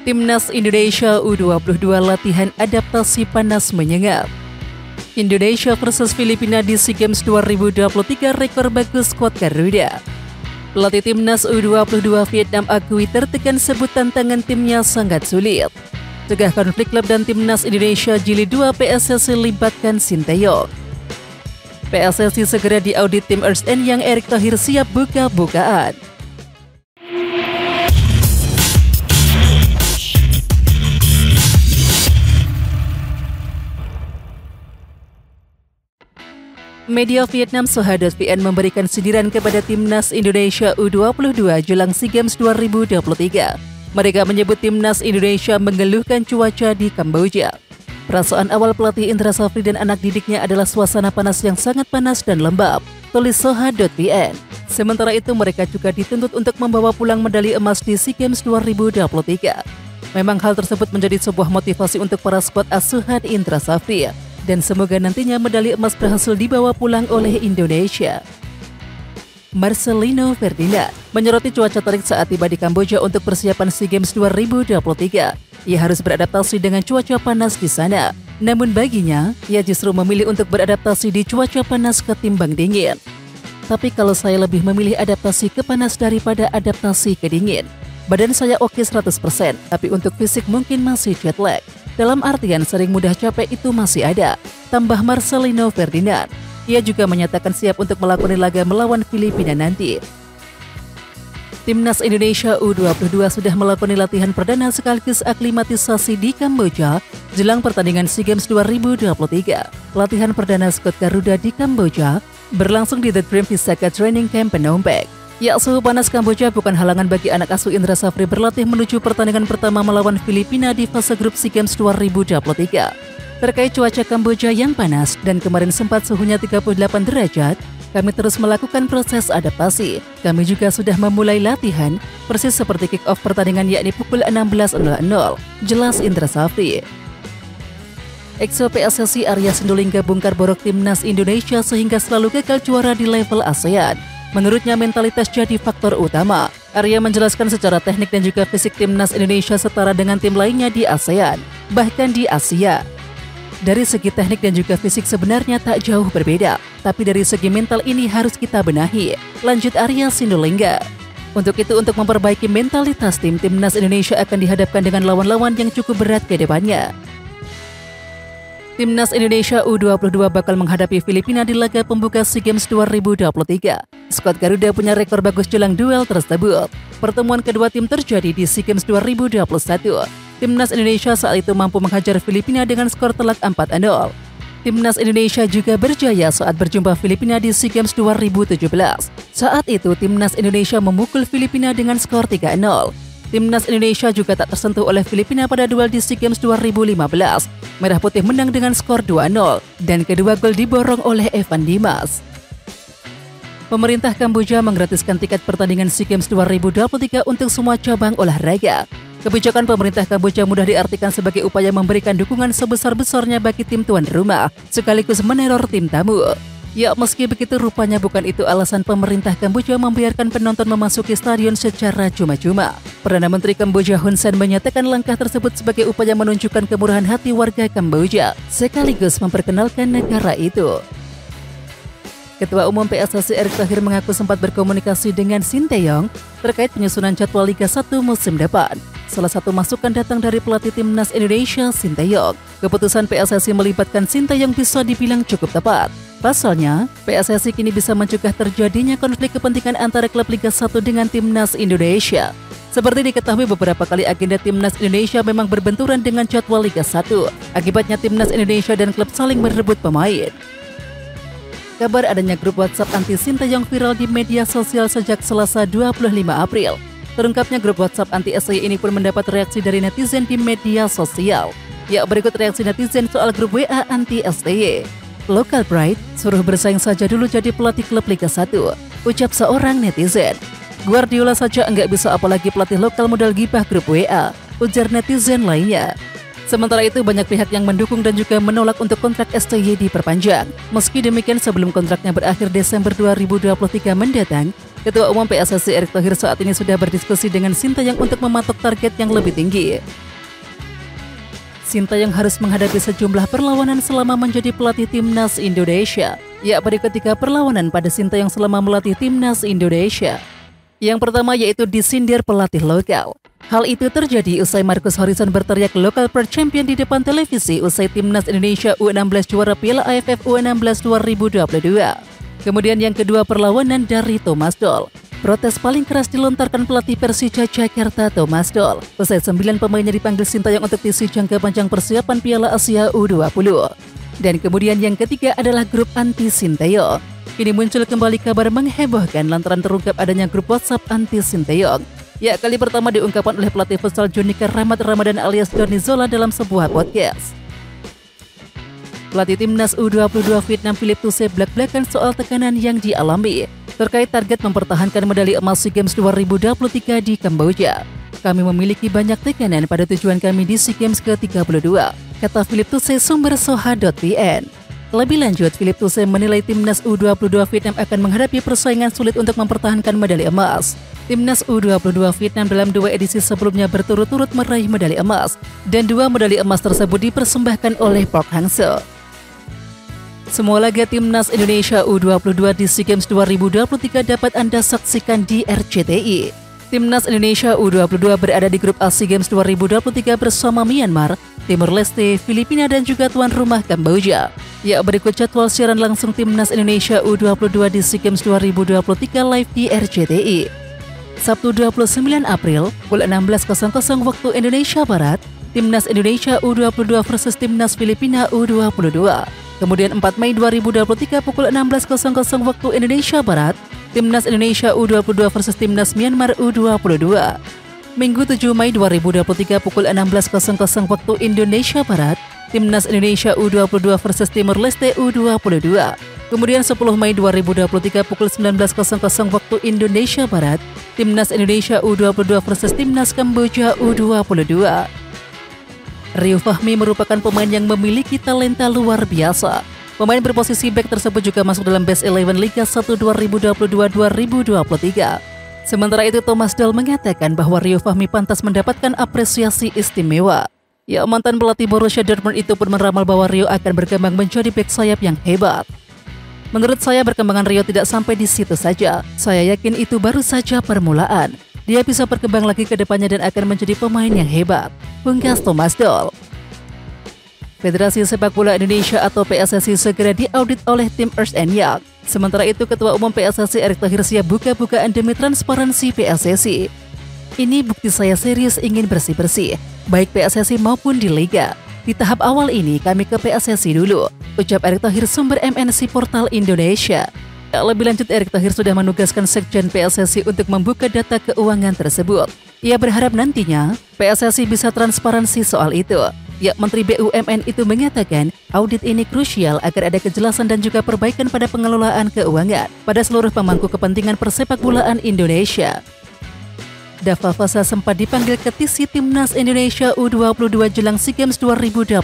Timnas Indonesia U22 latihan adaptasi panas menyengat. Indonesia versus Filipina di SEA Games 2023 rekor bagus skuad Garuda. Pelatih Timnas U22 Vietnam akui tertekan sebut tantangan timnya sangat sulit. Cegah konflik klub dan Timnas Indonesia Jilid 2 PSSI libatkan Sinteyong. PSSI segera diaudit tim Ernst & Young, Erick Thohir siap buka-bukaan. Media Vietnam Soha.vn memberikan sindiran kepada Timnas Indonesia U22 jelang SEA Games 2023. Mereka menyebut Timnas Indonesia mengeluhkan cuaca di Kamboja. Perasaan awal pelatih Indra Safri dan anak didiknya adalah suasana panas yang sangat panas dan lembab, tulis Soha.vn. Sementara itu mereka juga dituntut untuk membawa pulang medali emas di SEA Games 2023. Memang hal tersebut menjadi sebuah motivasi untuk para skuad asuhan Indra Safri. Dan semoga nantinya medali emas berhasil dibawa pulang oleh Indonesia. Marcelino Ferdinand menyoroti cuaca terik saat tiba di Kamboja untuk persiapan SEA Games 2023. Ia harus beradaptasi dengan cuaca panas di sana. Namun baginya, ia justru memilih untuk beradaptasi di cuaca panas ketimbang dingin. Tapi kalau saya lebih memilih adaptasi ke panas daripada adaptasi ke dingin. Badan saya oke 100%, tapi untuk fisik mungkin masih jet lag. Dalam artian sering mudah capek itu masih ada, tambah Marcelino Ferdinand. Ia juga menyatakan siap untuk melakoni laga melawan Filipina nanti. Timnas Indonesia U22 sudah melakoni latihan perdana sekaligus aklimatisasi di Kamboja jelang pertandingan SEA Games 2023. Latihan perdana skuad Garuda di Kamboja berlangsung di The Dream Visaka Training Camp Phnom Penh. Ya, suhu panas Kamboja bukan halangan bagi anak asuh Indra Safri berlatih menuju pertandingan pertama melawan Filipina di fase grup SEA Games 2023. Terkait cuaca Kamboja yang panas dan kemarin sempat suhunya 38 derajat, kami terus melakukan proses adaptasi. Kami juga sudah memulai latihan, persis seperti kick-off pertandingan yakni pukul 16.00, jelas Indra Safri. Exo PSSI Arya Sindulingga bongkar borok Timnas Indonesia sehingga selalu gagal juara di level ASEAN. Menurutnya mentalitas jadi faktor utama. Arya menjelaskan secara teknik dan juga fisik Timnas Indonesia setara dengan tim lainnya di ASEAN, bahkan di Asia. Dari segi teknik dan juga fisik sebenarnya tak jauh berbeda, tapi dari segi mental ini harus kita benahi, lanjut Arya Sindulingga. Untuk itu, untuk memperbaiki mentalitas Timnas Indonesia akan dihadapkan dengan lawan-lawan yang cukup berat ke depannya. Timnas Indonesia U22 bakal menghadapi Filipina di laga pembuka SEA Games 2023. Skuad Garuda punya rekor bagus jelang duel tersebut. Pertemuan kedua tim terjadi di SEA Games 2021. Timnas Indonesia saat itu mampu menghajar Filipina dengan skor telak 4-0. Timnas Indonesia juga berjaya saat berjumpa Filipina di SEA Games 2017. Saat itu Timnas Indonesia memukul Filipina dengan skor 3-0. Timnas Indonesia juga tak tersentuh oleh Filipina pada duel di SEA Games 2015. Merah Putih menang dengan skor 2-0 dan kedua gol diborong oleh Evan Dimas. Pemerintah Kamboja menggratiskan tiket pertandingan SEA Games 2023 untuk semua cabang olahraga. Kebijakan pemerintah Kamboja mudah diartikan sebagai upaya memberikan dukungan sebesar-besarnya bagi tim tuan rumah, sekaligus meneror tim tamu. Ya, meski begitu rupanya bukan itu alasan pemerintah Kamboja membiarkan penonton memasuki stadion secara cuma-cuma. Perdana Menteri Kamboja Hun Sen menyatakan langkah tersebut sebagai upaya menunjukkan kemurahan hati warga Kamboja, sekaligus memperkenalkan negara itu. Ketua Umum PSSI Erick Thohir mengaku sempat berkomunikasi dengan Sinteyong terkait penyusunan jadwal Liga 1 musim depan. Salah satu masukan datang dari pelatih Timnas Indonesia, Sinteyong. Keputusan PSSI melibatkan Sinteyong bisa dibilang cukup tepat. Pasalnya, PSSI kini bisa mencegah terjadinya konflik kepentingan antara klub Liga 1 dengan Timnas Indonesia. Seperti diketahui beberapa kali agenda Timnas Indonesia memang berbenturan dengan jadwal Liga 1. Akibatnya Timnas Indonesia dan klub saling berebut pemain. Kabar adanya grup WhatsApp anti Sinteyong viral di media sosial sejak Selasa 25 April. Terungkapnya grup WhatsApp anti STY ini pun mendapat reaksi dari netizen di media sosial. Ya, berikut reaksi netizen soal grup WA anti STY. Local pride, suruh bersaing saja dulu jadi pelatih klub Liga 1, ucap seorang netizen. Guardiola saja enggak bisa apalagi pelatih lokal modal gibah grup WA, ujar netizen lainnya. Sementara itu banyak pihak yang mendukung dan juga menolak untuk kontrak STY diperpanjang. Meski demikian sebelum kontraknya berakhir Desember 2023 mendatang, Ketua Umum PSSI Erick Thohir saat ini sudah berdiskusi dengan Sintayong untuk mematok target yang lebih tinggi. Sintayong harus menghadapi sejumlah perlawanan selama menjadi pelatih Timnas Indonesia. Ya, berikut 3 perlawanan pada Sintayong selama melatih Timnas Indonesia. Yang pertama yaitu disindir pelatih lokal. Hal itu terjadi usai Marcus Horizon berteriak local per champion di depan televisi usai Timnas Indonesia U16 juara Piala AFF U16 2022. Kemudian yang kedua perlawanan dari Thomas Doll. Protes paling keras dilontarkan pelatih Persija Jakarta Thomas Doll. Usai 9 pemainnya dipanggil Sintayong untuk diisi jangka panjang persiapan Piala Asia U20. Dan kemudian yang ketiga adalah grup anti Sintayong. Kini muncul kembali kabar menghebohkan lantaran terungkap adanya grup WhatsApp anti Sintayong. Ya, kali pertama diungkapkan oleh pelatih futsal Jonika Rahmat Ramadan alias Doni Zola dalam sebuah podcast. Pelatih Timnas U22 Vietnam Philippe Thuse belak-belakan soal tekanan yang dialami terkait target mempertahankan medali emas SEA Games 2023 di Kamboja. Kami memiliki banyak tekanan pada tujuan kami di SEA Games ke-32, kata Philippe Thuse sumber soha.vn. Lebih lanjut, Philippe Thuse menilai Timnas U22 Vietnam akan menghadapi persaingan sulit untuk mempertahankan medali emas. Timnas U22 Vietnam dalam 2 edisi sebelumnya berturut-turut meraih medali emas, dan 2 medali emas tersebut dipersembahkan oleh Park Hang-seo. Semua laga Timnas Indonesia U22 di SEA Games 2023 dapat Anda saksikan di RCTI. Timnas Indonesia U22 berada di grup A SEA Games 2023 bersama Myanmar, Timur Leste, Filipina dan juga tuan rumah Kamboja. Ya, berikut jadwal siaran langsung Timnas Indonesia U22 di SEA Games 2023 live di RCTI. Sabtu 29 April, pukul 16.00 waktu Indonesia Barat, Timnas Indonesia U22 versus Timnas Filipina U22. Kemudian 4 Mei 2023 pukul 16.00 waktu Indonesia Barat, Timnas Indonesia U22 versus Timnas Myanmar U22. Minggu 7 Mei 2023 pukul 16.00 waktu Indonesia Barat, Timnas Indonesia U22 versus Timur Leste U22. Kemudian 10 Mei 2023 pukul 19.00 waktu Indonesia Barat, Timnas Indonesia U22 versus Timnas Kamboja U22. Rio Fahmi merupakan pemain yang memiliki talenta luar biasa. Pemain berposisi bek tersebut juga masuk dalam Best 11 Liga 1 2022-2023. Sementara itu Thomas Doll mengatakan bahwa Rio Fahmi pantas mendapatkan apresiasi istimewa. Ya, mantan pelatih Borussia Dortmund itu pun meramal bahwa Rio akan berkembang menjadi bek sayap yang hebat. Menurut saya perkembangan Rio tidak sampai di situ saja. Saya yakin itu baru saja permulaan. Dia bisa berkembang lagi ke depannya dan akan menjadi pemain yang hebat, pungkas Thomas Doll. Federasi Sepak Bola Indonesia atau PSSI segera diaudit oleh tim Ernst & Young. Sementara itu Ketua Umum PSSI Erick Thohir siap buka-bukaan demi transparansi PSSI. Ini bukti saya serius ingin bersih-bersih, baik PSSI maupun di Liga. Di tahap awal ini kami ke PSSI dulu, ucap Erick Thohir sumber MNC Portal Indonesia. Lebih lanjut, Erick Thohir sudah menugaskan Sekjen PSSI untuk membuka data keuangan tersebut. Ia berharap nantinya PSSI bisa transparansi soal itu. Ya, Menteri BUMN itu mengatakan audit ini krusial agar ada kejelasan dan juga perbaikan pada pengelolaan keuangan pada seluruh pemangku kepentingan persepakbolaan Indonesia. Dava Fasa sempat dipanggil ke TC Timnas Indonesia U22 jelang SEA Games 2023.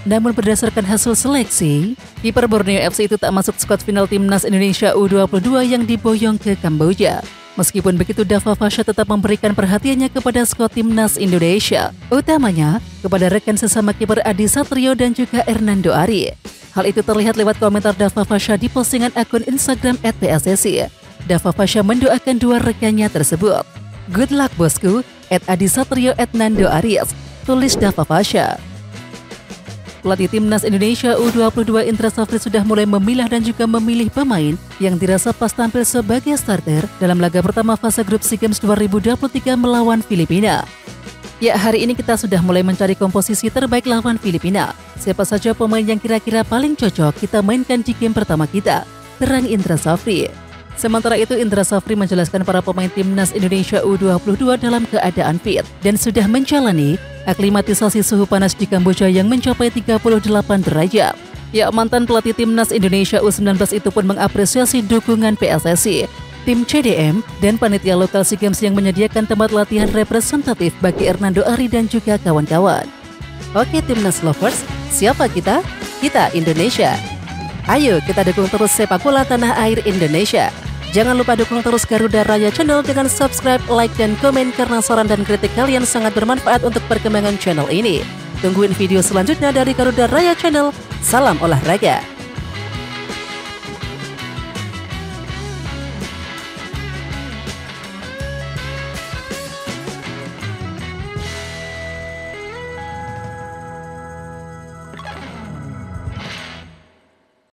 Namun berdasarkan hasil seleksi, kiper Borneo FC itu tak masuk skuad final Timnas Indonesia U22 yang diboyong ke Kamboja. Meskipun begitu, Dava Fasa tetap memberikan perhatiannya kepada skuad Timnas Indonesia, utamanya kepada rekan sesama kiper Adi Satrio dan juga Hernando Ari. Hal itu terlihat lewat komentar Dava Fasa di postingan akun Instagram @PSSI. Dava Fasa mendoakan 2 rekannya tersebut. Good luck bosku, @Adi Satrio @Nando Aries, tulis Dava Fasa. Pelatih Timnas Indonesia U22 Indra Safri sudah mulai memilah dan juga memilih pemain yang dirasa pas tampil sebagai starter dalam laga pertama fase grup SEA Games 2023 melawan Filipina. Ya, hari ini kita sudah mulai mencari komposisi terbaik lawan Filipina. Siapa saja pemain yang kira-kira paling cocok kita mainkan di game pertama kita, terang Indra Safri. Sementara itu, Indra Safri menjelaskan para pemain Timnas Indonesia U22 dalam keadaan fit dan sudah menjalani aklimatisasi suhu panas di Kamboja yang mencapai 38 derajat. Ya, mantan pelatih Timnas Indonesia U19 itu pun mengapresiasi dukungan PSSI, tim CDM, dan panitia lokal SEA Games yang menyediakan tempat latihan representatif bagi Hernando Ari dan juga kawan-kawan. Oke Timnas Lovers, siapa kita? Kita Indonesia. Ayo kita dukung terus sepak bola tanah air Indonesia. Jangan lupa dukung terus Garuda Raya Channel dengan subscribe, like, dan komen karena saran dan kritik kalian sangat bermanfaat untuk perkembangan channel ini. Tungguin video selanjutnya dari Garuda Raya Channel. Salam olahraga.